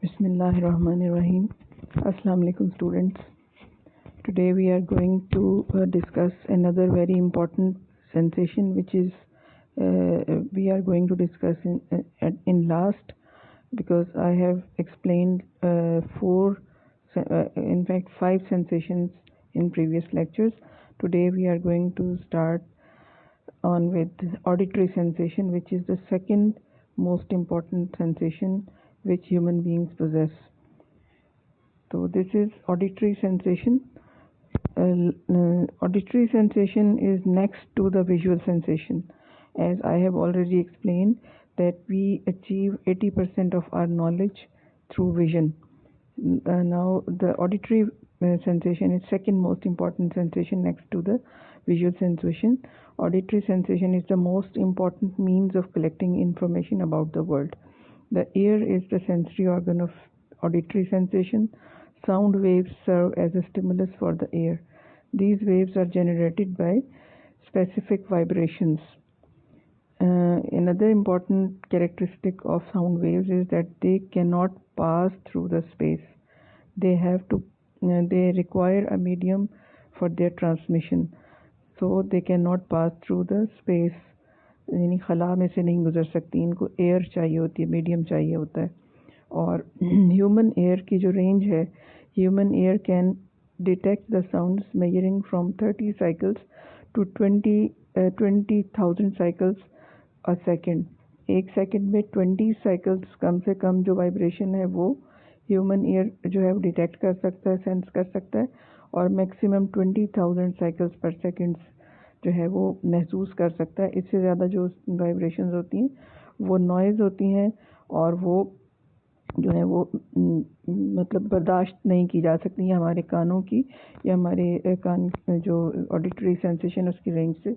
Bismillahirrahmanirrahim. Assalamu alaikum students. Today we are going to discuss another very important sensation, which is we are going to discuss in last, because I have explained in fact 5 sensations in previous lectures. Today we are going to start on with auditory sensation, which is the second most important sensation which human beings possess. So this is auditory sensation. Auditory sensation is next to the visual sensation. As I have already explained that we achieve 80% of our knowledge through vision. Now the auditory sensation is second most important sensation next to the visual sensation. Auditory sensation is the most important means of collecting information about the world. The ear is the sensory organ of auditory sensation. Sound waves serve as a stimulus for the ear. These waves are generated by specific vibrations. Another important characteristic of sound waves is that they cannot pass through the space. They require a medium for their transmission, so they cannot pass through the space. यानी खला में से नहीं गुजर सकती, इनको air चाहिए होती है, मीडियम चाहिए होता है. और ह्यूमन एयर की जो रेंज है, human ear can detect the sounds measuring from 30 cycles to 20,000 cycles a second. एक सेकेंड में 20 साइकिल्स कम से कम जो वाइब्रेशन है वो ह्यूमन ईयर जो है वो डिटेक्ट कर सकता है, सेंस कर सकता है, और मैक्सिमम 20,000 साइकिल्स पर सेकेंड जो है वो महसूस कर सकता है. इससे ज़्यादा जो वाइब्रेशंस होती हैं वो नॉइज़ होती हैं, और वो जो है वो मतलब बर्दाश्त नहीं की जा सकती हैं हमारे कानों की, या हमारे कान जो ऑडिटरी सेंसेशन उसकी रेंज से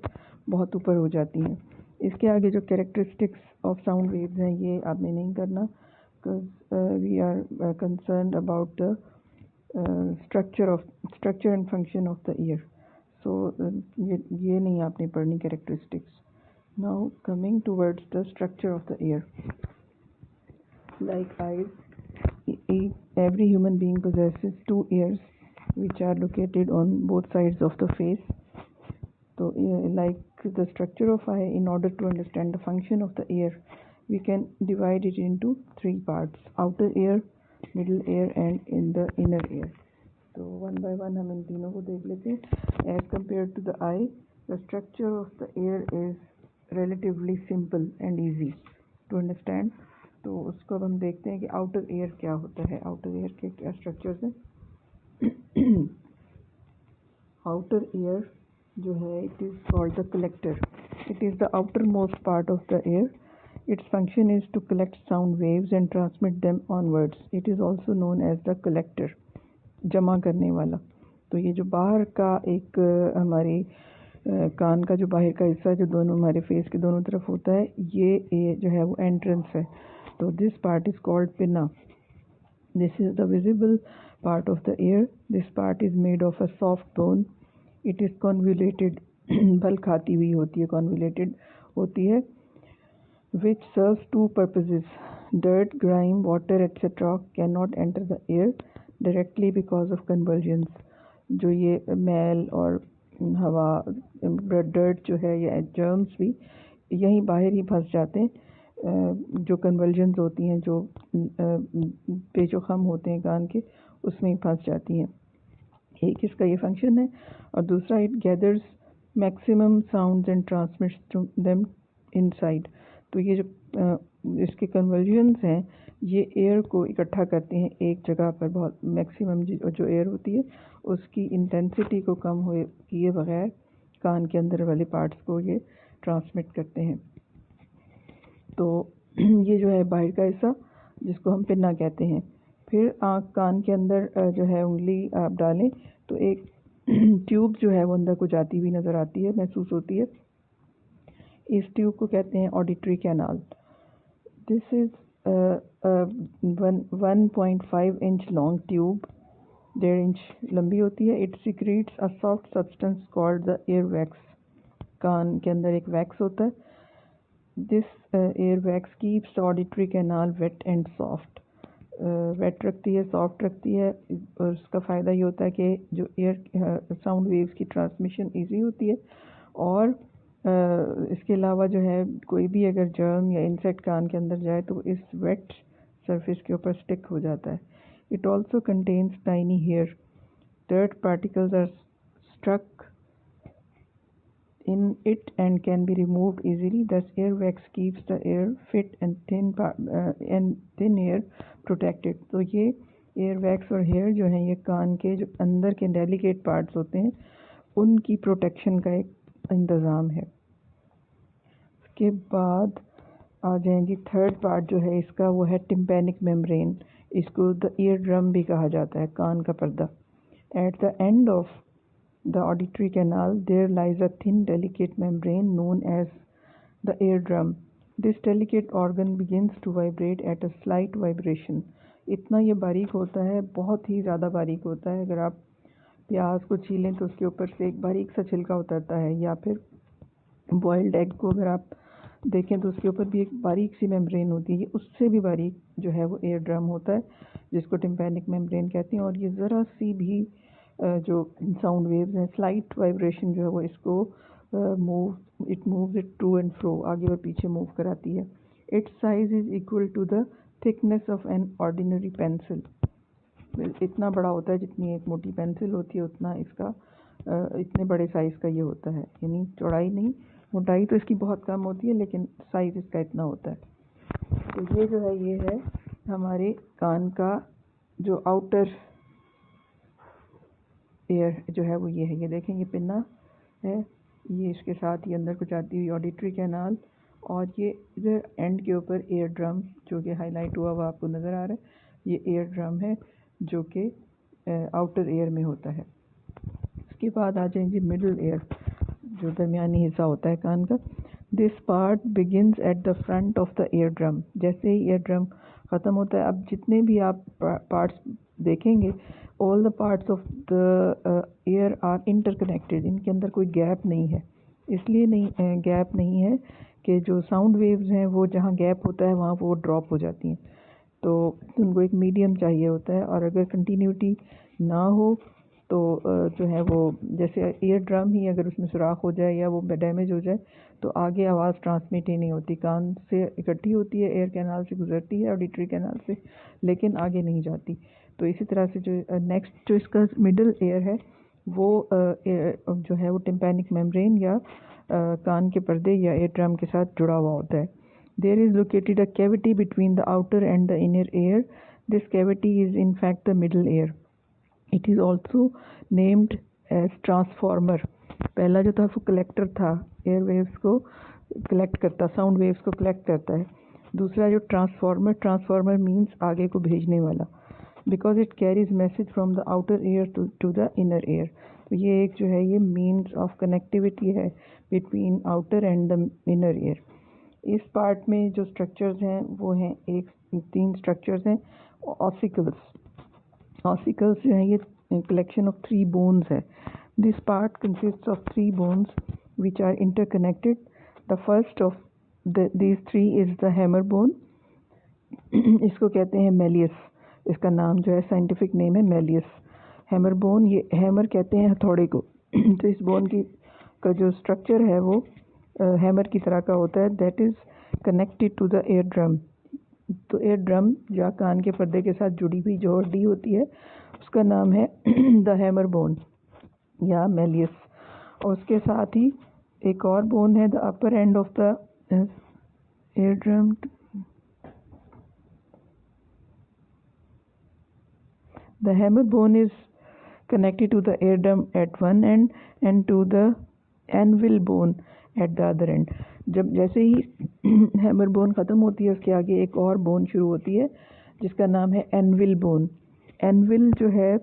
बहुत ऊपर हो जाती हैं. इसके आगे जो कैरेक्टरिस्टिक्स ऑफ साउंड वेव्स हैं ये आपने नहीं करना, because we are concerned about the structure and function of the ear. So ये नहीं आपने पढ़नी characteristics. Now coming towards the structure of the ear. Like eyes, every human being possesses 2 ears which are located on both sides of the face. So like the structure of eye, in order to understand the function of the ear, we can divide it into 3 parts: outer ear, middle ear and in the inner ear. So one by one हम इन तीनों को देख लेते हैं. As compared to the eye, the structure of the ear is relatively simple and easy to understand. तो उसको अब हम देखते हैं कि आउटर एयर क्या होता है. आउटर एयर के क्या स्ट्रक्चर्स हैं. आउटर एयर जो है, it is called the collector. It is the outermost part of the ear. Its function is to collect sound waves and transmit them onwards. It is also known as the collector, जमा करने वाला. तो ये जो बाहर का एक हमारी कान का जो बाहर का हिस्सा जो दोनों हमारे फेस के दोनों तरफ होता है, ये जो है वो एंट्रेंस है. So this part is called pinna. This is the visible part of the ear. This part is made of a soft bone. It is convoluted, बल खाती हुई होती है, convoluted होती है, which serves 2 purposes. Dirt, grime, water etc. cannot enter the ear directly because of convulsions. जो ये मैल और हवा, dirt जो है, या germs भी यहीं बाहर ही फंस जाते हैं. जो कन्वर्जन्स होती हैं, जो पेचो खम होते हैं कान के, उसमें फंस जाती हैं. एक इसका ये फंक्शन है. और दूसरा, it gathers maximum sounds and transmits them inside. तो ये जो इसके कन्वर्जन्स हैं ये एयर को इकट्ठा करते हैं एक जगह पर. बहुत मैक्सिमम जो एयर होती है उसकी इंटेंसिटी को कम किए बगैर कान के अंदर वाले पार्ट्स को ये ट्रांसमिट करते हैं. तो ये जो है बाहर का हिस्सा, जिसको हम पिन्ना कहते हैं. फिर कान के अंदर जो है उंगली आप डालें तो एक ट्यूब जो है वो अंदर को जाती हुई नज़र आती है, महसूस होती है. इस ट्यूब को कहते हैं auditory canal. This is 1.5 inch long tube, 1.5 inch लंबी होती है. It secretes a soft substance called the earwax. कान के अंदर एक वैक्स होता है This air wax keeps the auditory canal wet and soft. Wet रखती है, सॉफ्ट रखती है, और उसका फ़ायदा ये होता है कि जो एयर साउंड वेव्स की ट्रांसमिशन इजी होती है, और इसके अलावा जो है कोई भी अगर जर्म या इंसेक्ट कान के अंदर जाए तो इस वेट सरफेस के ऊपर स्टिक हो जाता है. It also contains tiny hair. Dirt particles are stuck in it and can be removed easily. Thus, airwax keeps the air fit and thin air protected. तो ये एयरवैक्स और हेयर जो हैं ये कान के जो अंदर के डेलिकेट पार्ट्स होते हैं उनकी प्रोटेक्शन का एक इंतज़ाम है. उसके बाद आ जाएंगी थर्ड पार्ट जो है इसका, वो है टिम्पैनिक मेम्ब्रेन. इसको द ईयर ड्रम भी कहा जाता है, कान का पर्दा. At the end of the auditory canal, there lies a thin, delicate membrane known as the eardrum. This delicate organ begins to vibrate at a slight vibration. इतना ये बारीक होता है, बहुत ही ज़्यादा बारीक होता है. अगर आप प्याज को छीलें तो उसके ऊपर से एक बारीक सा छिलका उतरता है, या फिर बॉइल्ड एग को अगर आप देखें तो उसके ऊपर भी एक बारीक सी मेम्ब्रेन होती है. उससे भी बारीक जो है वो एयर ड्रम होता है, जिसको टिम्पैनिक मेम्ब्रेन कहते हैं. और ये ज़रा सी भी जो साउंड वेव्स हैं, स्लाइट वाइब्रेशन जो है वो इसको moves it to and fro, आगे और पीछे मूव कराती है. Its size is equal to the thickness of an ordinary pencil. इतना बड़ा होता है जितनी एक मोटी पेंसिल होती है, उतना इसका इतने बड़े साइज़ का ये होता है. यानी चौड़ाई नहीं, मोटाई तो इसकी बहुत कम होती है, लेकिन साइज़ इसका इतना होता है. तो ये जो है ये है हमारे कान का जो आउटर एयर जो है वो ये है. ये देखें, ये पिन्ना है, ये इसके साथ ही अंदर को जाती हुई ऑडिटरी कैनाल, और ये इधर एंड के ऊपर एयर ड्रम जो कि हाईलाइट हुआ हुआ आपको नज़र आ रहा है. ये एयर ड्रम है जो कि आउटर एयर में होता है. इसके बाद आ जाएंगे मिडल एयर, जो दरमियानी हिस्सा होता है कान का. This part begins at the front of the air drum. जैसे ही एयर ड्रम ख़त्म होता है, अब जितने भी आप पार्ट्स देखेंगे, all the parts of the ear are interconnected. इनके अंदर कोई गैप नहीं है. इसलिए नहीं गैप नहीं है कि जो साउंड वेव्स हैं वो जहाँ गैप होता है वहाँ वो ड्रॉप हो जाती हैं. तो उनको एक मीडियम चाहिए होता है, और अगर कंटिन्यूटी ना हो तो जो है वो जैसे एयर ड्रम ही अगर उसमें सुराख हो जाए या वो डैमेज हो जाए तो आगे आवाज़ ट्रांसमिट ही नहीं होती. कान से इकट्ठी होती है, एयर कैनाल से गुजरती है, ऑडिटरी कैनाल से, लेकिन आगे नहीं जाती. तो इसी तरह से जो नेक्स्ट जो इसका मिडल एयर है वो जो है वो टिम्पैनिक मेम्ब्रेन या कान के पर्दे या एयर ड्रम के साथ जुड़ा हुआ होता है. There is located a cavity between the outer and the inner ear. This cavity is in fact the middle ear. It is also named as transformer. पहला जो था वो कलेक्टर था, एयर वेव्स को कलेक्ट करता, साउंड वेव्स को collect करता है. दूसरा जो ट्रांसफॉर्मर मीन्स आगे को भेजने वाला, because it carries message from the outer ear to the inner ear. तो ये एक जो है ये मीन्स ऑफ कनेक्टिविटी है between outer and the inner ear. इस पार्ट में जो स्ट्रक्चर्स हैं वो हैं 3 स्ट्रक्चर्स हैं. ऑसिकल्स जो हैं ये कलेक्शन ऑफ 3 बोन्स है. This part consist of 3 bones which are interconnected. The first of these 3 is the hammer bone. इसको कहते हैं मेलियस. इसका नाम जो है साइंटिफिक नेम है मेलियस. हैमर बोन, ये हैमर कहते हैं हथौड़े को. तो इस बोन की का जो स्ट्रक्चर है वो हैमर की तरह का होता है. That is connected to the air drum. तो एयर ड्रम या कान के पर्दे के साथ जुड़ी हुई जो हड्डी होती है उसका नाम है द हैमर बोन या मेलियस. और उसके साथ ही एक और बोन है the upper and of the air drum. The hammer bone is connected to the eardrum at one end and to the anvil bone at the other end. जब जैसे ही hammer bone ख़त्म होती है उसके आगे एक और बोन शुरू होती है जिसका नाम है एनविल बोन. एनविल जो है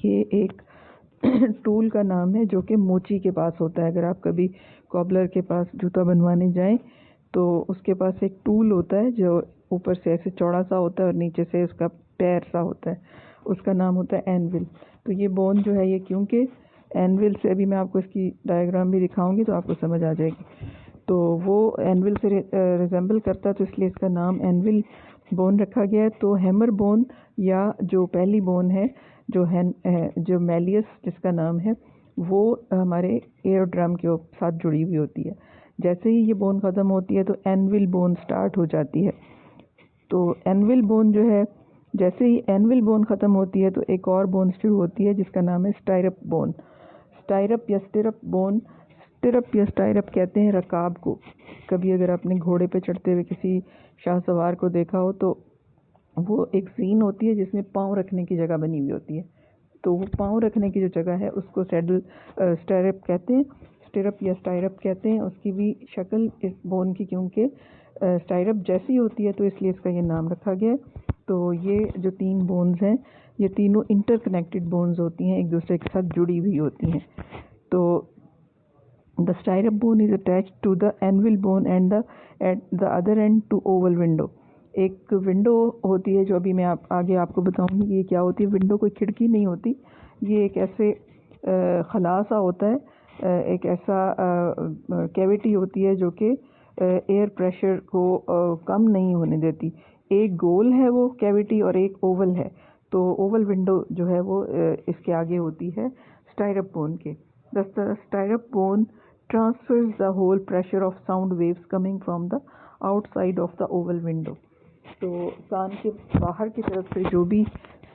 ये एक टूल का नाम है जो कि मोची के पास होता है. अगर आप कभी कॉबलर के पास जूता बनवाने जाएं तो उसके पास एक टूल होता है जो ऊपर से ऐसे चौड़ा सा होता है और नीचे से उसका पैर सा होता है, उसका नाम होता है एनविल. तो ये बोन जो है ये क्योंकि एनविल से, अभी मैं आपको इसकी डायग्राम भी दिखाऊंगी तो आपको समझ आ जाएगी. तो वो एनविल से रिजेंबल करता है, तो इसलिए इसका नाम एनविल बोन रखा गया है। तो हैमर बोन या जो पहली बोन है जो मैलियस जिसका नाम है, वो हमारे एयर ड्रम के साथ जुड़ी हुई होती है। जैसे ही ये बोन ख़त्म होती है तो एनविल बोन स्टार्ट हो जाती है। तो एनविल बोन जो है, जैसे ही एनविल बोन ख़त्म होती है तो एक और बोन शुरू होती है जिसका नाम है स्टायरप बोन। स्टायरप या स्टिरप बोन, स्टिरप या स्टायरप कहते हैं रकाब को। कभी अगर आपने घोड़े पे चढ़ते हुए किसी शाह सवार को देखा हो तो वो एक सीन होती है जिसमें पाँव रखने की जगह बनी हुई होती है, तो वो पाँव रखने की जो जगह है उसको सैडल स्टायरप कहते हैं, स्टिरप या स्टायरप कहते हैं। उसकी भी शक्ल इस बोन की, क्योंकि स्टायरप जैसी होती है तो इसलिए इसका ये नाम रखा गया है। तो ये जो 3 बोन्स हैं, ये तीनों इंटरकनेक्टेड बोन्स होती हैं, एक दूसरे के साथ जुड़ी हुई होती हैं। तो the stirrup bone is attached to the anvil bone and at the other end to oval window. एक विंडो होती है जो अभी मैं आगे आपको बताऊंगी ये क्या होती है। विंडो कोई खिड़की नहीं होती, ये एक ऐसे खला सा होता है, एक ऐसा कैविटी होती है जो कि एयर प्रेशर को कम नहीं होने देती। एक गोल है वो कैविटी और एक ओवल है। तो ओवल विंडो जो है वो इसके आगे होती है स्टायरप बोन के। The stirrup bone transfers the whole pressure of sound waves coming from the outside of the oval window। तो कान के बाहर की तरफ से जो भी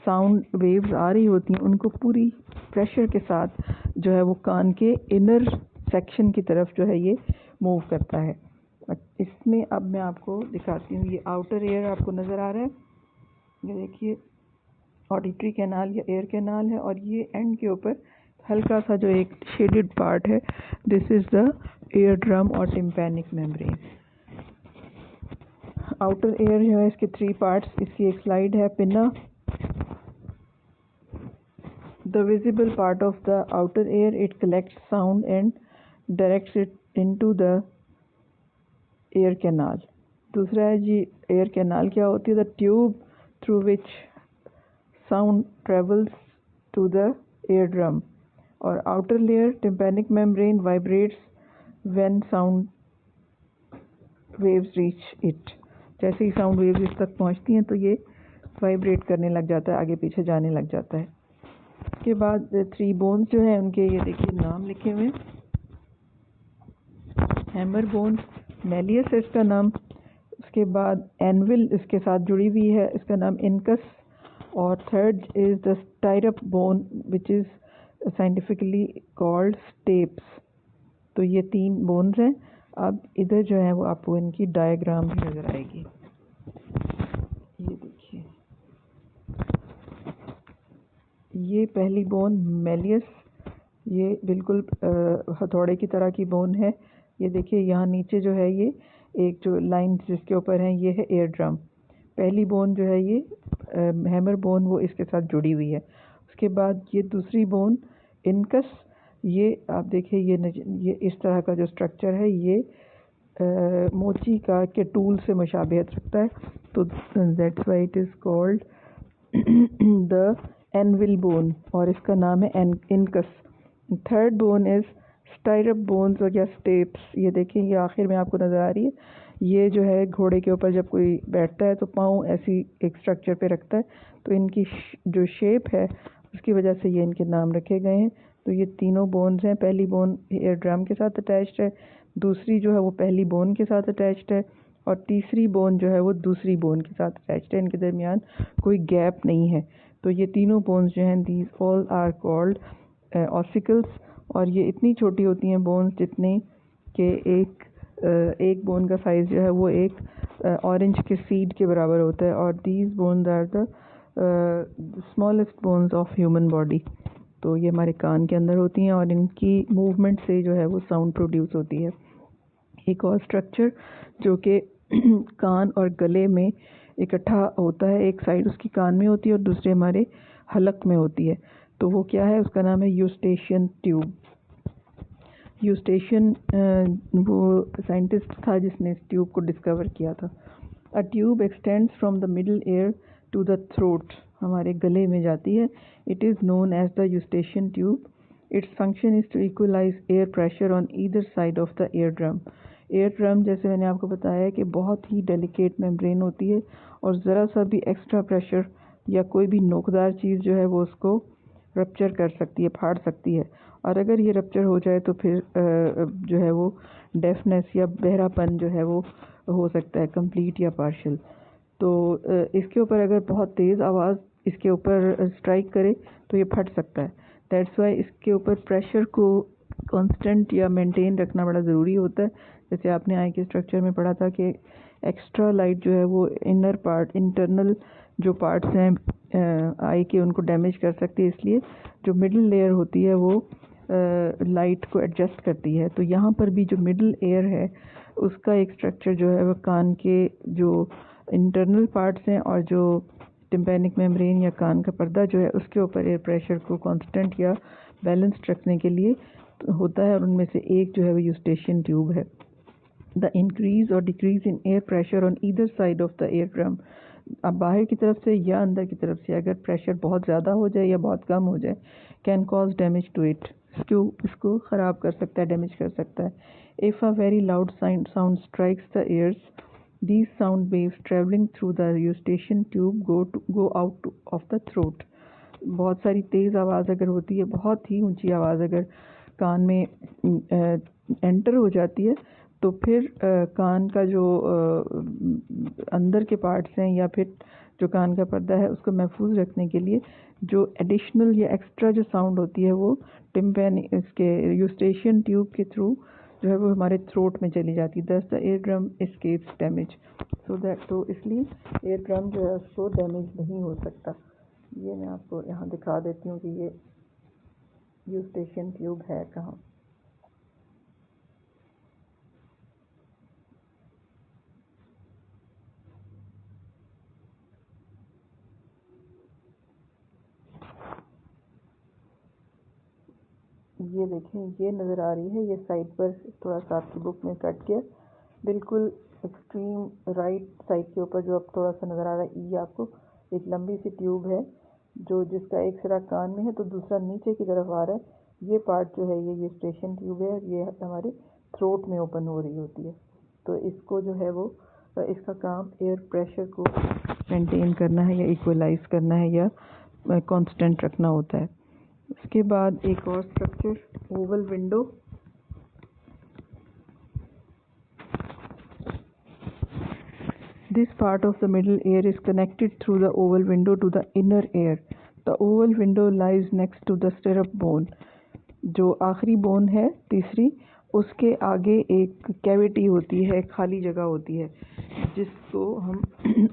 साउंड वेव्स आ रही होती हैं उनको पूरी प्रेशर के साथ जो है वो कान के इनर सेक्शन की तरफ जो है ये मूव करता है। इसमें अब मैं आपको दिखाती हूँ, ये आउटर एयर आपको नज़र आ रहा है, ये देखिए ऑडिटरी कैनाल या एयर कैनाल है, और ये एंड के ऊपर हल्का सा जो एक शेडेड पार्ट है, this is the air drum और टिम्पैनिक मेम्ब्रेन। आउटर एयर जो है इसके 3 पार्ट्स, इसकी एक स्लाइड है pinna. The visible part of the outer ear, it collects sound and directs it into the ear canal. दूसरा है जी एयर कैनाल क्या होती है, the tube through which sound travels to the air drum. और outer layer tympanic membrane vibrates when sound waves reach it. जैसे ही sound waves इस तक पहुंचती हैं तो ये वाइब्रेट करने लग जाता है, आगे पीछे जाने लग जाता है। इसके बाद 3 बोन्स जो हैं उनके ये देखिए नाम लिखे हुए हैं। हैमर बोन, मैलियस है इसका नाम। उसके बाद एनविल इसके साथ जुड़ी हुई है, इसका नाम इनकस। और third is the stirrup bone which is scientifically called stapes. तो ये 3 बोन्स हैं। अब इधर जो है वो आपको इनकी डायग्राम भी नज़र आएगी, ये देखिए। ये पहली बोन मैलियस, ये बिल्कुल हथौड़े की तरह की बोन है। ये देखिए यहाँ नीचे जो है ये एक जो लाइन जिसके ऊपर है ये है एयर ड्रम। पहली बोन जो है ये हैमर बोन, वो इसके साथ जुड़ी हुई है। उसके बाद ये दूसरी बोन इनकस, ये आप देखिए ये इस तरह का जो स्ट्रक्चर है ये मोची का के टूल से मुशाबिहत रखता है, तो that's why it is called the anvil bone, और इसका नाम है incus. Third bone is stirrup bones और या स्टेप्स। ये देखिए ये आखिर में आपको नज़र आ रही है, ये जो है घोड़े के ऊपर जब कोई बैठता है तो पाँव ऐसी एक स्ट्रक्चर पे रखता है, तो इनकी जो शेप है उसकी वजह से ये इनके नाम रखे गए हैं। तो ये तीनों बोन्स हैं, पहली बोन एयर ड्रम के साथ अटैच्ड है, दूसरी जो है वो पहली बोन के साथ अटैच्ड है, और तीसरी बोन जो है वो दूसरी बोन के साथ अटैच्ड है। इनके दरमियान कोई गैप नहीं है। तो ये तीनों बोन्स जो हैं these all are called ossicles. और ये इतनी छोटी होती हैं बोन्स जितने कि एक बोन का साइज़ जो है वो एक ऑरेंज के सीड के बराबर होता है। और these bones are the smallest bones of human body. तो ये हमारे कान के अंदर होती हैं और इनकी मूवमेंट से जो है वो साउंड प्रोड्यूस होती है। एक और स्ट्रक्चर जो कि कान और गले में इकट्ठा होता है, एक साइड उसकी कान में होती है और दूसरे हमारे हलक में होती है, तो वो क्या है, उसका नाम है यूस्टेशियन ट्यूब। यूस्टेशियन वो साइंटिस्ट था जिसने इस ट्यूब को डिस्कवर किया था। A tube extends from the middle ear to the throat, हमारे गले में जाती है। It is known as the Eustachian tube. Its function is to equalize air pressure on either side of the air drum. Eardrum जैसे मैंने आपको बताया कि बहुत ही डेलिकेट मेम्ब्रेन होती है और ज़रा सा भी एक्स्ट्रा प्रेशर या कोई भी नोकदार चीज़ जो है वो उसको रप्चर कर सकती है, फाड़ सकती है। और अगर ये रप्चर हो जाए तो फिर जो है वो डेफनेस या बहरापन जो है वो हो सकता है, कंप्लीट या पार्शियल। तो इसके ऊपर अगर बहुत तेज़ आवाज़ इसके ऊपर स्ट्राइक करे तो ये फट सकता है। दैट्स वाई इसके ऊपर प्रेशर को कांस्टेंट या मेंटेन रखना बड़ा ज़रूरी होता है। जैसे आपने आई के स्ट्रक्चर में पढ़ा था कि एक्स्ट्रा लाइट जो है वो इनर पार्ट, इंटरनल जो पार्ट्स हैं आई के, उनको डैमेज कर सकती है, इसलिए जो मिडिल लेयर होती है वो लाइट को एडजस्ट करती है। तो यहाँ पर भी जो मिडिल एयर है उसका एक स्ट्रक्चर जो है वो कान के जो इंटरनल पार्ट्स हैं और जो टिम्पैनिक मेम्ब्रेन या कान का पर्दा जो है उसके ऊपर एयर प्रेशर को कांस्टेंट या बैलेंस्ड रखने के लिए होता है, और उनमें से एक जो है वो यूस्टेशियन ट्यूब है। द इंक्रीज और decrease in air pressure on either side of the air drum, अब बाहर की तरफ से या अंदर की तरफ से अगर प्रेशर बहुत ज़्यादा हो जाए या बहुत कम हो जाए, can cause damage to it, इसको ख़राब कर सकता है, डैमेज कर सकता है। If a very loud sound strikes the ears, these sound waves traveling through the eustachian tube go out of the throat। बहुत सारी तेज़ आवाज़ अगर होती है, बहुत ही ऊंची आवाज़ अगर कान में एंटर हो जाती है तो फिर कान का जो अंदर के पार्ट्स हैं या फिर जो कान का पर्दा है उसको महफूज रखने के लिए जो एडिशनल या एक्स्ट्रा जो साउंड होती है वो टिम्पैनिक इसके यूस्टेशियन ट्यूब के थ्रू जो है वो हमारे थ्रोट में चली जाती है। दस the air drum escapes damage, तो इसलिए एयर ड्रम जो है उसको डैमेज नहीं हो सकता। ये मैं आपको यहाँ दिखा देती हूँ कि ये यूस्टेशियन ट्यूब है कहाँ। ये देखें, ये नज़र आ रही है, ये साइड पर थोड़ा सा आपकी बुक में कट किया, बिल्कुल एक्सट्रीम राइट साइड के ऊपर जो अब थोड़ा सा नज़र आ रहा है, ये आपको एक लंबी सी ट्यूब है जो जिसका एक सिरा कान में है तो दूसरा नीचे की तरफ आ रहा है। ये पार्ट जो है ये यूस्टेशियन ट्यूब है, ये हमारे थ्रोट में ओपन हो रही होती है। तो इसको जो है वो इसका काम एयर प्रेशर को मेंटेन करना है या इक्वलाइज करना है या कांस्टेंट रखना होता है। उसके बाद एक और structure, Oval window. This part of the middle ear is connected through the oval window to the inner ear. The oval window lies next to the stirrup bone. जो आखिरी बोन है तीसरी, उसके आगे एक कैविटी होती है, खाली जगह होती है जिसको हम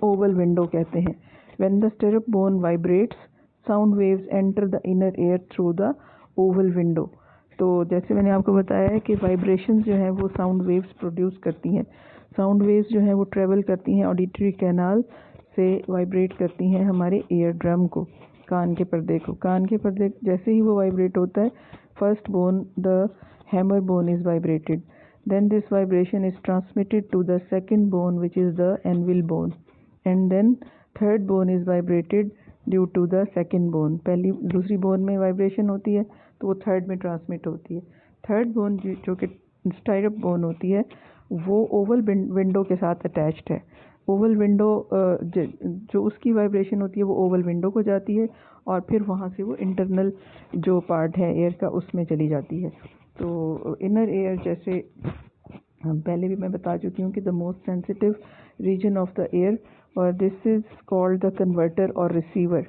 ओवल विंडो कहते हैं। When the stirrup bone vibrates, sound waves enter the inner ear through the oval window। तो जैसे मैंने आपको बताया है कि वाइब्रेशंस जो हैं वो साउंड वेव्स प्रोड्यूस करती हैं। साउंड वेव्स जो हैं वो ट्रेवल करती हैं ऑडिटरी कैनाल से, वाइब्रेट करती हैं हमारे ईयर ड्रम को, कान के पर्दे को। कान के पर्दे जैसे ही वो वाइब्रेट होता है, first bone the hammer bone is vibrated, then this vibration is transmitted to the second bone which is the anvil bone, and then third bone is vibrated due to the second bone। पहली दूसरी bone में vibration होती है तो वो third में transmit होती है। थर्ड बोन जो कि स्टाइरप बोन होती है वो ओवल विंडो के साथ अटैच्ड है। ओवल विंडो जो उसकी वाइब्रेशन होती है वो ओवल विंडो को जाती है और फिर वहाँ से वो इंटरनल जो पार्ट है एयर का उसमें चली जाती है। तो इनर एयर जैसे पहले भी मैं बता चुकी हूँ कि the most sensitive region of the ear, और this is called the converter और रिसीवर।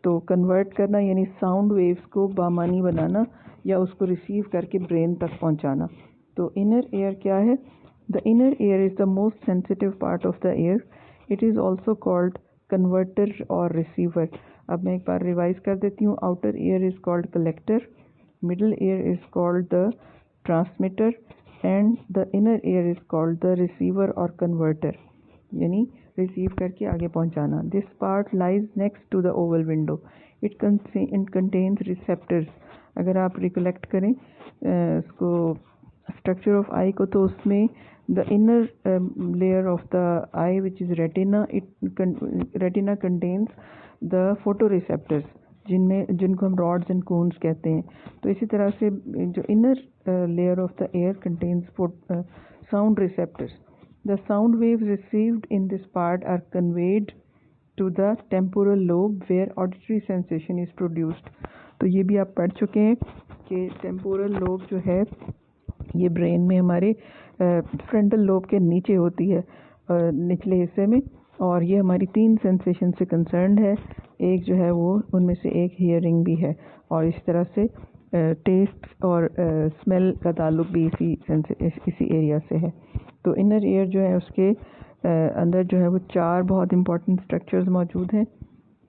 तो कन्वर्ट करना यानी साउंड वेव्स को बामानी बनाना या उसको रिसीव करके ब्रेन तक पहुँचाना। तो इनर एयर क्या है? The inner air is the most sensitive part of the air. It is also called converter और रिसीवर। अब मैं एक बार रिवाइज कर देती हूँ। Outer air is called collector, middle ear is called the transmitter, and the inner ear is called the receiver or converter, यानी receive करके आगे पहुंचाना। This part lies next to the oval window. It contains receptors। अगर आप recollect करें इसको structure of आई को, तो उसमें the inner layer of the eye which is retina, retina contains the photoreceptors जिनको हम रॉड्स एंड कोन्स कहते हैं। तो इसी तरह से जो inner layer of the air contains sound receptors. The sound waves received in this part are conveyed to the temporal lobe where auditory sensation is produced. तो ये भी आप पढ़ चुके हैं कि टेम्पोरल लोब जो है ये ब्रेन में हमारे फ्रंटल लोब के नीचे होती है, निचले हिस्से में, और ये हमारी 3 सेंसेशन से कंसर्न्ड है। एक जो है वो उनमें से एक हियरिंग भी है, और इस तरह से टेस्ट और स्मेल का ताल्लुक भी इसी एरिया से है। तो इनर ईयर जो है उसके अंदर जो है वो 4 बहुत इंपॉर्टेंट स्ट्रक्चर्स मौजूद हैं।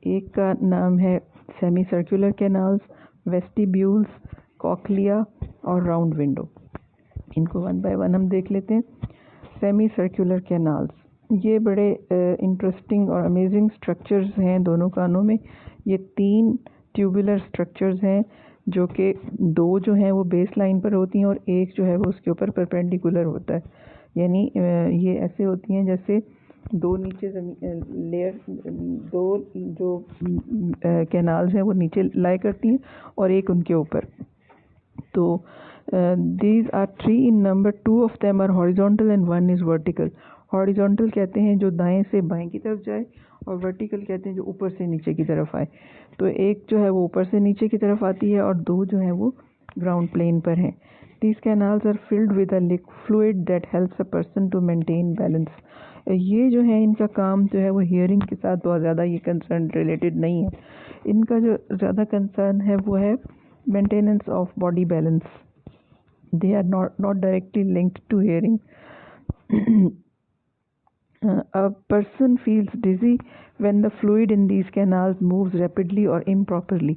एक का नाम है semi circular canals, vestibules, cochlea और राउंड विंडो। इनको वन बाय वन हम देख लेते हैं। सेमी सर्कुलर कैनाल्स, ये बड़े इंटरेस्टिंग और अमेजिंग स्ट्रक्चर्स हैं दोनों कानों में। ये 3 ट्यूबुलर स्ट्रक्चर्स हैं जो कि 2 जो हैं वो बेस लाइन पर होती हैं और एक जो है वो उसके ऊपर परपेंडिकुलर होता है। यानी ये ऐसे होती हैं जैसे 2 नीचे लेयर, 2 जो कैनाल्स हैं वो नीचे लाई करती हैं और एक उनके ऊपर। तो these are 3 in number, 2 of them are horizontal and 1 is vertical. Horizontal कहते हैं जो दाएं से बाएं की तरफ जाए, और वर्टिकल कहते हैं जो ऊपर से नीचे की तरफ आए। तो एक जो है वो ऊपर से नीचे की तरफ आती है और 2 जो है वो ग्राउंड प्लेन पर हैं। These canals are filled with a fluid that helps a person to maintain balance. ये जो है इनका काम जो है वो हियरिंग के साथ बहुत ज़्यादा ये कंसर्न रिलेटेड नहीं है। इनका जो ज़्यादा कंसर्न है वो है maintenance of body balance. They are not directly linked to hearing. A person feels dizzy when the fluid in these canals moves rapidly or improperly.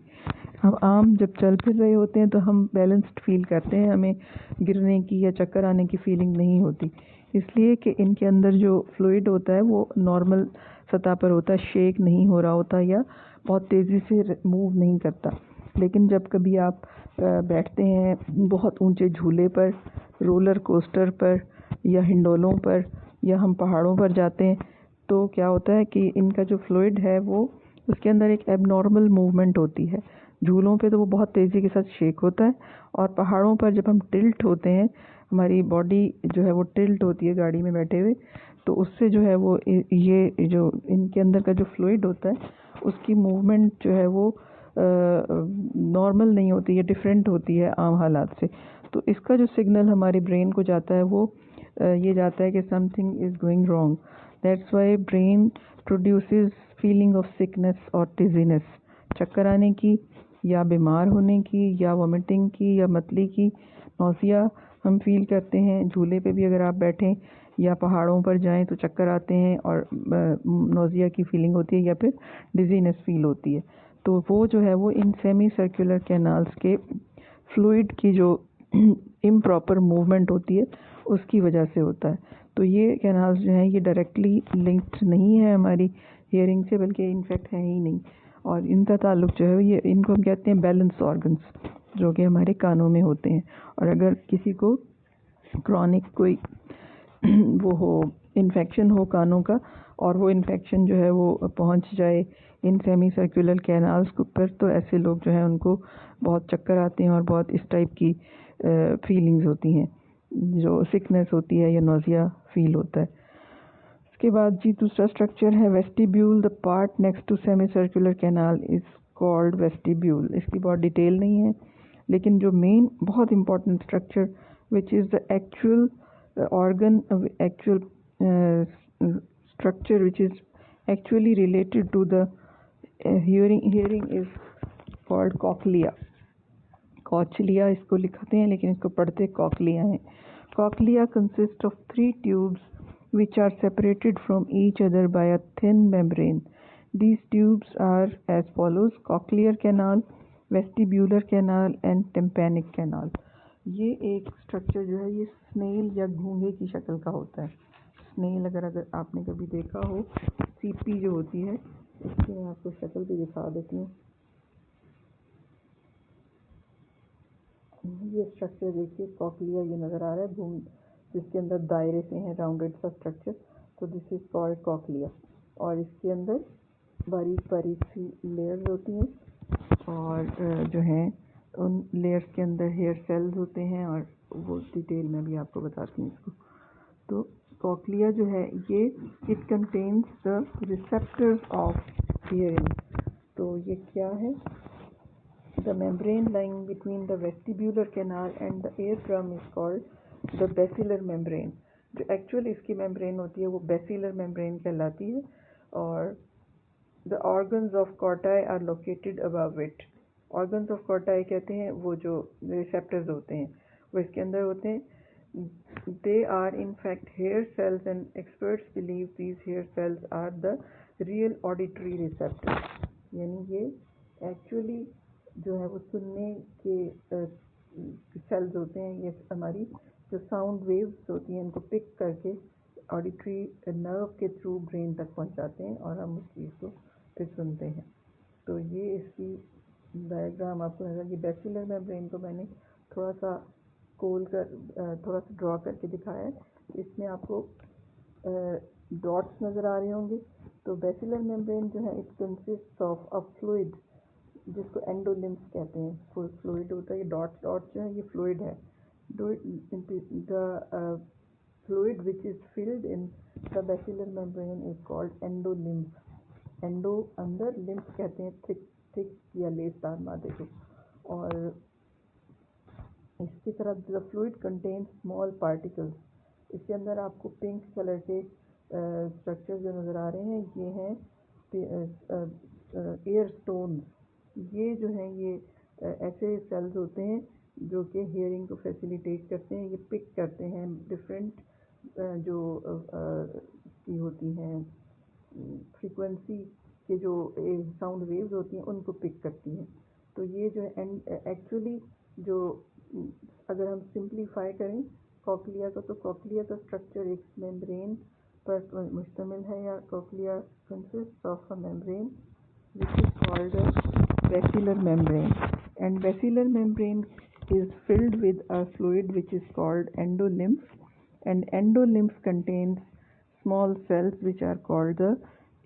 हम आम जब चल फिर रहे होते हैं तो हम बैलेंस्ड फील करते हैं, हमें गिरने की या चक्कर आने की फीलिंग नहीं होती, इसलिए कि इनके अंदर जो फ्लूइड होता है वो नॉर्मल सतह पर होता है, शेक नहीं हो रहा होता या बहुत तेज़ी से मूव नहीं करता। लेकिन जब कभी आप बैठते हैं बहुत ऊंचे झूले पर, रोलर कोस्टर पर या हिंडोलों पर, या हम पहाड़ों पर जाते हैं, तो क्या होता है कि इनका जो फ्लूइड है वो उसके अंदर एक एबनॉर्मल मूवमेंट होती है। झूलों पे तो वो बहुत तेज़ी के साथ शेक होता है, और पहाड़ों पर जब हम टिल्ट होते हैं, हमारी बॉडी जो है वो टिल्ट होती है गाड़ी में बैठे हुए, तो उससे जो है वो ये जो इनके अंदर का जो फ्लूइड होता है उसकी मूवमेंट जो है वो नॉर्मल नहीं होती है, डिफरेंट होती है आम हालात से। तो इसका जो सिग्नल हमारे ब्रेन को जाता है वो ये जाता है कि something is going wrong. That's why brain produces feeling of sickness और डिजीनेस, चक्कर आने की या बीमार होने की या वॉमिटिंग की या मतली की, नौसिया हम फील करते हैं। झूले पे भी अगर आप बैठें या पहाड़ों पर जाएं तो चक्कर आते हैं और नौसिया की फीलिंग होती है या फिर डिजीनेस फील होती है। तो वो जो है वो इन सेमी सर्कुलर कैनाल्स के फ्लूइड की जो इम्प्रॉपर मूवमेंट होती है उसकी वजह से होता है। तो ये कैनाल्स जो हैं ये डायरेक्टली लिंक्ड नहीं है हमारी हियरिंग से, बल्कि इनफैक्ट है ही नहीं, और इनका ताल्लुक जो है ये, इनको हम कहते हैं बैलेंस ऑर्गन्स, जो कि हमारे कानों में होते हैं। और अगर किसी को क्रॉनिक कोई वो हो, इन्फेक्शन हो कानों का, और वो इन्फेक्शन जो है वो पहुंच जाए इन सेमी सर्कुलर कैनाल्स के ऊपर, तो ऐसे लोग जो हैं उनको बहुत चक्कर आते हैं और बहुत इस टाइप की फीलिंग्स होती हैं, जो सिकनेस होती है या नोज़िया फील होता है। इसके बाद जी दूसरा स्ट्रक्चर है vestibule. The part next to semicircular canal is called vestibule. इसकी बहुत डिटेल नहीं है, लेकिन जो मेन बहुत important structure which is the actual organ, actual structure which is actually related to the hearing is called cochlea. कॉचलिया इसको लिखते हैं लेकिन इसको पढ़ते कॉक्लिया हैं। Cochlea consist of 3 tubes which are separated from each other by a thin membrane. These tubes are as follows: cochlear canal, vestibular canal and tympanic canal. ये एक structure जो है ये स्नेल या घोंघे की शक्ल का होता है। स्नेल अगर आपने कभी देखा हो, सीपी जो होती है, इसकी मैं आपको शक्ल भी दिखा देती हूँ। ये स्ट्रक्चर देखिए, कॉक्लिया ये नज़र आ रहा है, घूम जिसके अंदर दायरे से हैं, राउंडेड सा स्ट्रक्चर, तो दिस इज़ कॉल्ड कॉक्लिया। और इसके अंदर बारीक बारीक सी लेयर्स होती हैं, और जो हैं उन लेयर्स के अंदर हेयर सेल्स होते हैं, और वो डिटेल में भी आपको बताती हूँ इसको। तो कॉकलिया जो है ये it contains the receptors of hearing. तो ये क्या है? The membrane lying between the vestibular canal and the air drum is called the basilar membrane. जो एक्चुअल इसकी मेम्ब्रेन होती है वो बेसिलर मेम्ब्रेन कहलाती है, और the organs of Corti are located above it. Organs of Corti कहते हैं वो जो रिसेप्टर्स होते हैं वो इसके अंदर होते हैं। They are in fact hair cells, and experts believe these hair cells are the real auditory receptors। यानी ये एक्चुअली जो है वो सुनने के सेल्स होते हैं। ये हमारी जो साउंड वेव्स होती हैं इनको पिक करके ऑडिटरी नर्व के थ्रू ब्रेन तक पहुंचाते हैं और हम उस चीज़ को फिर सुनते हैं। तो ये इसकी डायग्राम आपको नजर, ये बेसिलर मेम्ब्रेन को मैंने थोड़ा सा थोड़ा सा ड्रॉ करके दिखाया है। इसमें आपको डॉट्स नज़र आ रहे होंगे। तो बेसिलर मेम्ब्रेन जो है it consist of a fluid जिसको एंडोलिम्फ कहते हैं। फुल फ्लूइड होता है। ये डॉट्स जो है ये फ्लूइड है। The fluid which is filled in the basilar membrane is called endolymph. Endo अंदर, लिम्फ कहते हैं थिक या लेसदार मादे को। और इसकी तरफ the fluid contain small particles. इसके अंदर आपको पिंक कलर के स्ट्रक्चर जो नज़र आ रहे हैं ये हैं एयर स्टोन। ये जो हैं ये ऐसे सेल्स होते हैं जो कि हियरिंग को फैसिलिटेट करते हैं। ये पिक करते हैं डिफरेंट जो की होती हैं फ्रीक्वेंसी के जो साउंड वेव्स होती हैं उनको पिक करती हैं। तो ये जो है एक्चुअली जो अगर हम सिंप्लीफाई करें कॉकलिया को, तो कॉकलिया का स्ट्रक्चर एक मेम्ब्रेन पर मुश्तमिल है, या cochlea consist of a membrane which is called a basilar membrane, and basilar membrane is filled with a fluid which is called endolymph, and endolymph contains small cells which are called the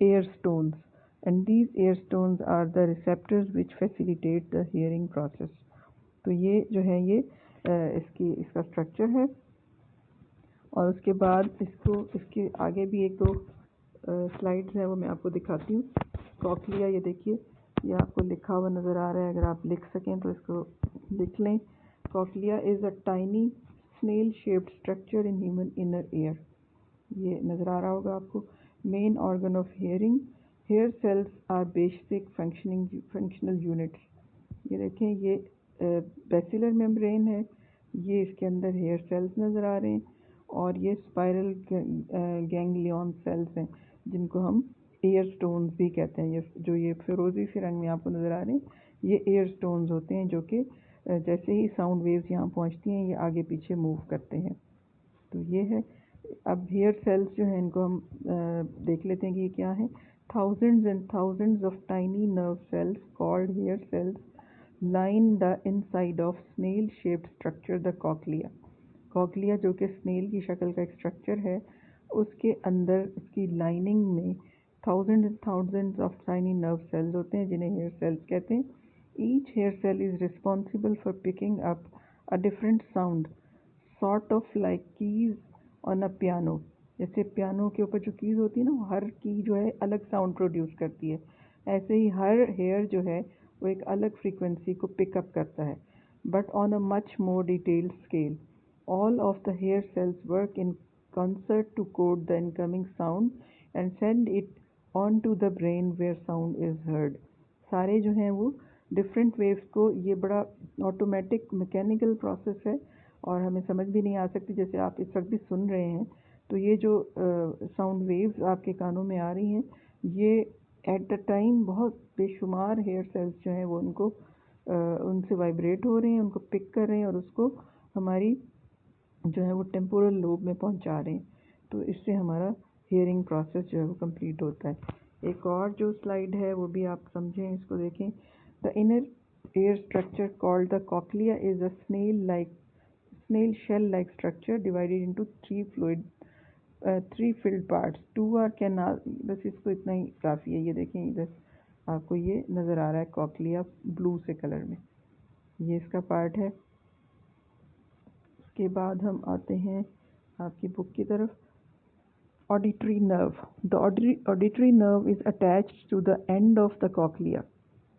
ear stones, and these ear stones are the receptors which facilitate the hearing process। तो ये जो है ये इसका structure है। और उसके बाद इसके आगे भी एक दो स्लाइड्स हैं वो मैं आपको दिखाती हूँ। कॉकलिया, ये देखिए ये आपको लिखा हुआ नज़र आ रहा है, अगर आप लिख सकें तो इसको लिख लें। Cochlea is a tiny snail shaped structure in human inner ear. ये नज़र आ रहा होगा आपको। Main organ of hearing, hair cells are basic functional units. ये देखें ये बेसिलर मेम्ब्रेन है, ये इसके अंदर हेयर सेल्स नज़र आ रहे हैं, और ये स्पाइरल गैंग्लियन सेल्स हैं जिनको हम एयर स्टोन्स भी कहते हैं। ये जो ये फिरोज़ी से रंग में आपको नज़र आ रहे हैं ये एयर स्टोन्स होते हैं, जो कि जैसे ही साउंड वेव्स यहाँ पहुँचती हैं ये आगे पीछे मूव करते हैं। तो ये है। अब हेयर सेल्स जो हैं इनको हम देख लेते हैं कि ये क्या है। Thousands and thousands of tiny nerve cells called hair cells line the inside of snail shaped structure the cochlea. Cochlea जो कि स्नेल की शक्ल का एक स्ट्रक्चर है, उसके अंदर उसकी लाइनिंग में thousands and thousands of tiny nerve cells होते हैं जिन्हें हेयर सेल्स कहते हैं। Each hair cell is responsible for picking up a different sound sort of like keys on a piano. जैसे पियानो के ऊपर जो कीज होती है ना, वो हर की जो है अलग साउंड प्रोड्यूस करती है। ऐसे ही हर हेयर जो है वो एक अलग फ्रीक्वेंसी को पिकअप करता है, but on a much more detailed scale. All of the hair cells work in concert to code the incoming sound and send it on to the brain where sound is heard। सारे जो हैं वो different waves को, ये बड़ा automatic mechanical process है और हमें समझ भी नहीं आ सकती। जैसे आप इस वक्त भी सुन रहे हैं तो ये जो साउंड वेव्स आपके कानों में आ रही हैं ये एट द टाइम बहुत बेशुमार हेयर सेल्स जो हैं वो उनको उनसे वाइब्रेट हो रहे हैं, उनको पिक कर रहे हैं और उसको हमारी जो है वो टेम्पोरल लोब में पहुंचा रहे हैं। तो इससे हमारा हियरिंग प्रोसेस जो है वो कंप्लीट होता है। एक और जो स्लाइड है वो भी आप समझें, इसको देखें। The inner ear structure called the cochlea is a snail shell like structure divided into three filled parts, two are canal. बस इसको इतना ही काफ़ी है। ये देखें इधर आपको ये नज़र आ रहा है कॉकलिया ब्लू से कलर में, ये इसका पार्ट है। के बाद हम आते हैं आपकी बुक की तरफ। Auditory nerve, the auditory nerve is attached to the end of the cochlea.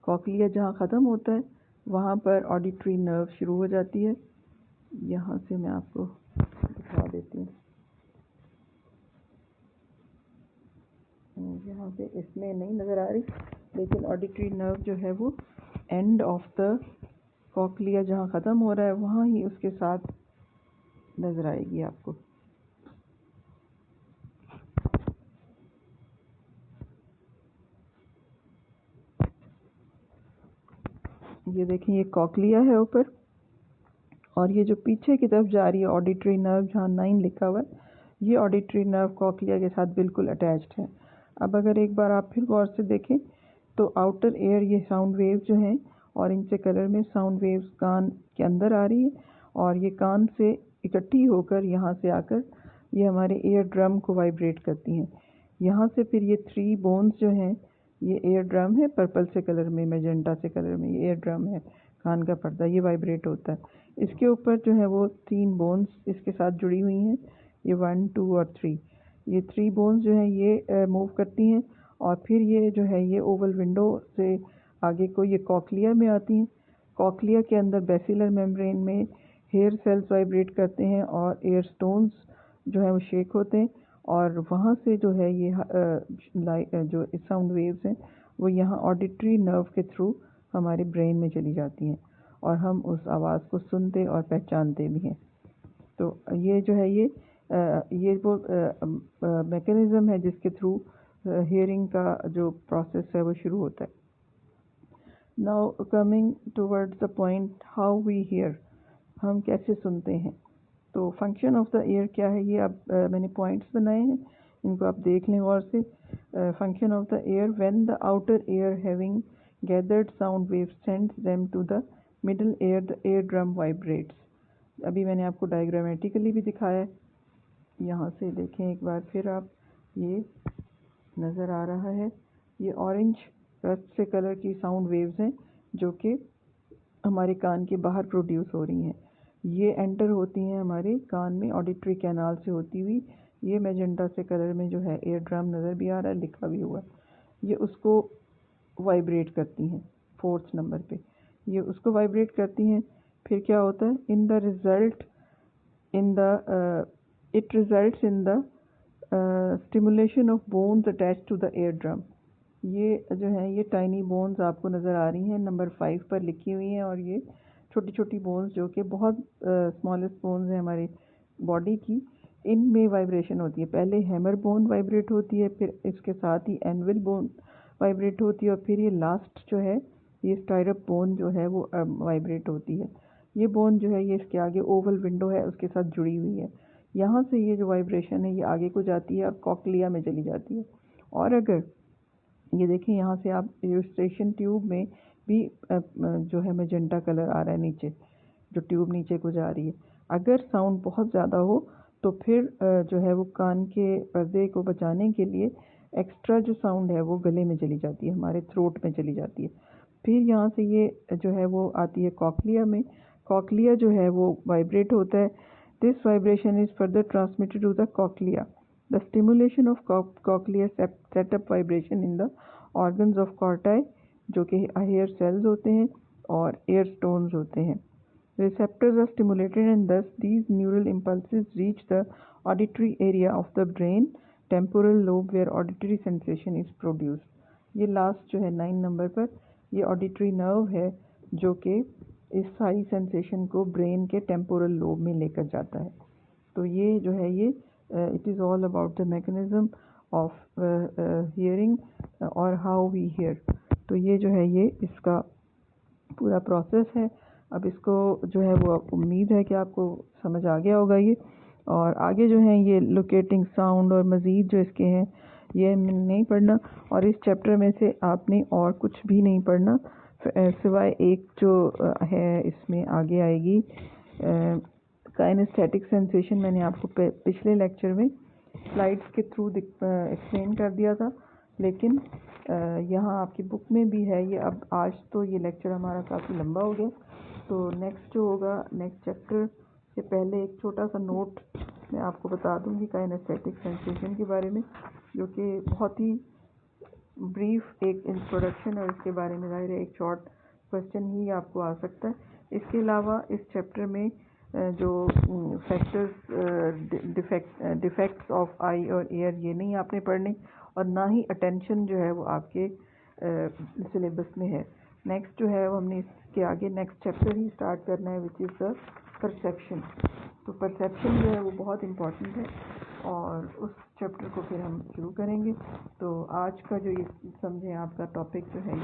Cochlea जहाँ ख़त्म होता है वहाँ पर ऑडिटरी नर्व शुरू हो जाती है। यहाँ से मैं आपको दिखा देती हूँ। यहाँ पे इसमें नहीं नज़र आ रही, लेकिन ऑडिटरी नर्व जो है वो एंड ऑफ द कॉकलिया जहाँ ख़त्म हो रहा है वहाँ ही उसके साथ नज़र आएगी आपको। ये देखें, ये कॉकलिया है ऊपर, और ये जो पीछे की तरफ जा रही है ऑडिटरी नर्व जहाँ 9 लिखा हुआ है, ये ऑडिटरी नर्व कॉकलिया के साथ बिल्कुल अटैच्ड है। अब अगर एक बार आप फिर गौर से देखें तो आउटर एयर, ये साउंड वेव जो हैं ऑरेंज से कलर में, साउंड वेव्स कान के अंदर आ रही है और ये कान से इकट्ठी होकर यहाँ से आकर ये हमारे एयर ड्रम को वाइब्रेट करती हैं। यहाँ से फिर ये 3 बोन्स जो हैं, ये एयर ड्रम है पर्पल से कलर में, मैजेंटा से कलर में, ये एयर ड्रम है, कान का पर्दा, ये वाइब्रेट होता है। इसके ऊपर जो है वो 3 बोन्स इसके साथ जुड़ी हुई हैं, ये 1, 2 और 3। ये 3 बोन्स जो हैं ये मूव करती हैं और फिर ये जो है ये ओवल विंडो से आगे को ये कॉकलिया में आती हैं। कॉकलिया के अंदर बेसिलर मेम्ब्रेन में हेयर सेल्स वाइब्रेट करते हैं और एयर स्टोन्स जो है वो शेक होते हैं और वहाँ से जो है ये जो साउंड वेव्स हैं वो यहाँ ऑडिटरी नर्व के थ्रू हमारे ब्रेन में चली जाती हैं और हम उस आवाज़ को सुनते और पहचानते भी हैं। तो ये जो है ये वो मैकेनिज़्म है जिसके थ्रू हियरिंग का जो प्रोसेस है वो शुरू होता है। Now coming towards the point how we hear, हम कैसे सुनते हैं। तो फंक्शन ऑफ द ईयर क्या है, ये अब मैंने पॉइंट्स बनाए हैं, इनको आप देख लें गौर से। Function of the ear, when the outer ear having gathered sound waves sends them to the middle ear, the ear drum vibrates. अभी मैंने आपको डायग्रामेटिकली भी दिखाया है, यहाँ से देखें एक बार फिर आप, ये नज़र आ रहा है, ये ऑरेंज रस्ट से कलर की साउंड वेव्स हैं जो कि हमारे कान के बाहर प्रोड्यूस हो रही हैं। ये एंटर होती हैं हमारे कान में ऑडिटरी कैनाल से होती हुई। ये मैजेंटा से कलर में जो है एयर ड्रम नज़र भी आ रहा है, लिखा भी हुआ है, ये उसको वाइब्रेट करती हैं 4th नंबर पे, ये उसको वाइब्रेट करती हैं। फिर क्या होता है, it results in the stimulation of bones attached to the eardrum। ये जो है ये टाइनी बोन्स आपको नज़र आ रही हैं, नंबर 5 पर लिखी हुई हैं, और ये छोटी छोटी बोन्स जो कि बहुत स्मॉलेस्ट बोन्स हैं हमारी बॉडी की, इनमें वाइब्रेशन होती है। पहले हैमर बोन वाइब्रेट होती है, फिर इसके साथ ही एनविल बोन वाइब्रेट होती है, और फिर ये लास्ट जो है ये स्टायरप बोन जो है वो वाइब्रेट होती है। ये बोन जो है ये इसके आगे ओवल विंडो है उसके साथ जुड़ी हुई है। यहाँ से ये जो वाइब्रेशन है ये आगे को जाती है और कॉकलिया में चली जाती है। और अगर ये देखें, यहाँ से आप इलस्ट्रेशन ट्यूब में भी जो है मैजेंटा कलर आ रहा है नीचे, जो ट्यूब नीचे को जा रही है। अगर साउंड बहुत ज़्यादा हो तो फिर जो है वो कान के पर्दे को बचाने के लिए एक्स्ट्रा जो साउंड है वो गले में चली जाती है, हमारे थ्रोट में चली जाती है। फिर यहाँ से ये जो है वो आती है कॉकलिया में। कॉकलिया जो है वो वाइब्रेट होता है। This vibration is further transmitted to the cochlea. The stimulation of cochlea set up vibration in the organs of Corti, जो कि हेयर सेल्स होते हैं और एयर स्टोन्स होते हैं। Receptors are stimulated and thus these neural impulses reach the auditory area of the brain, temporal lobe, where auditory sensation is produced। ये last जो है 9 नंबर पर, ये ऑडिटरी नर्व है जो कि इस सारी सेंसेशन को ब्रेन के टेम्पोरल लोब में लेकर जाता है। तो ये जो है ये it is all about the mechanism of hearing और हाउ वी हियर। तो ये जो है ये इसका पूरा प्रोसेस है। अब इसको जो है वो उम्मीद है कि आपको समझ आ गया होगा ये, और आगे जो है ये लोकेटिंग साउंड और मज़ीद जो इसके हैं ये नहीं पढ़ना, और इस चैप्टर में से आपने और कुछ भी नहीं पढ़ना सिवाय एक जो है इसमें आगे आएगी काइनेस्थेटिक सेंसेशन। मैंने आपको पिछले लेक्चर में स्लाइड्स के थ्रू एक्सप्लेन कर दिया था, लेकिन यहाँ आपकी बुक में भी है ये। अब आज तो ये लेक्चर हमारा काफ़ी लंबा हो गया, तो नेक्स्ट जो होगा नेक्स्ट चैप्टर से पहले एक छोटा सा नोट मैं आपको बता दूंगी काइनेस्थेटिक सेंसेशन के बारे में, जो कि बहुत ही ब्रीफ एक इंट्रोडक्शन और इसके बारे में ज़ाहिर है एक शॉर्ट क्वेश्चन ही आपको आ सकता है। इसके अलावा इस चैप्टर में जो फैक्टर्स डिफेक्ट्स ऑफ आई और एयर ये नहीं आपने पढ़ने, और ना ही अटेंशन जो है वो आपके सिलेबस में है। नेक्स्ट जो है वो हमने इसके आगे नेक्स्ट चैप्टर ही स्टार्ट करना है, विच इज़ द परसेप्शन। तो परसेप्शन जो है वो बहुत इम्पॉर्टेंट है और उस चैप्टर को फिर हम शुरू करेंगे। तो आज का जो ये समझें आपका टॉपिक जो है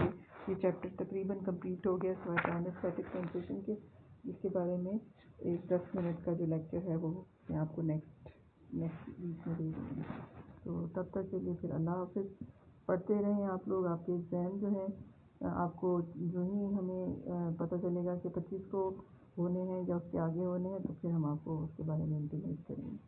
ये चैप्टर तकरीबन कंप्लीट हो गया सिवाय काइनेस्थेटिक सेंसेशन के, जिसके बारे में एक 10 मिनट का जो लेक्चर है वो मैं आपको नेक्स्ट वीक में दे दूँगी। तो तब तक के लिए फिर अल्लाह हाफ़िज़। पढ़ते रहें आप लोग। आपके एग्ज़ाम जो है आपको जो ही हमें पता चलेगा कि 25 को होने हैं या उसके आगे होने हैं, तो फिर हम आपको उसके बारे में इंटीमेट करेंगे।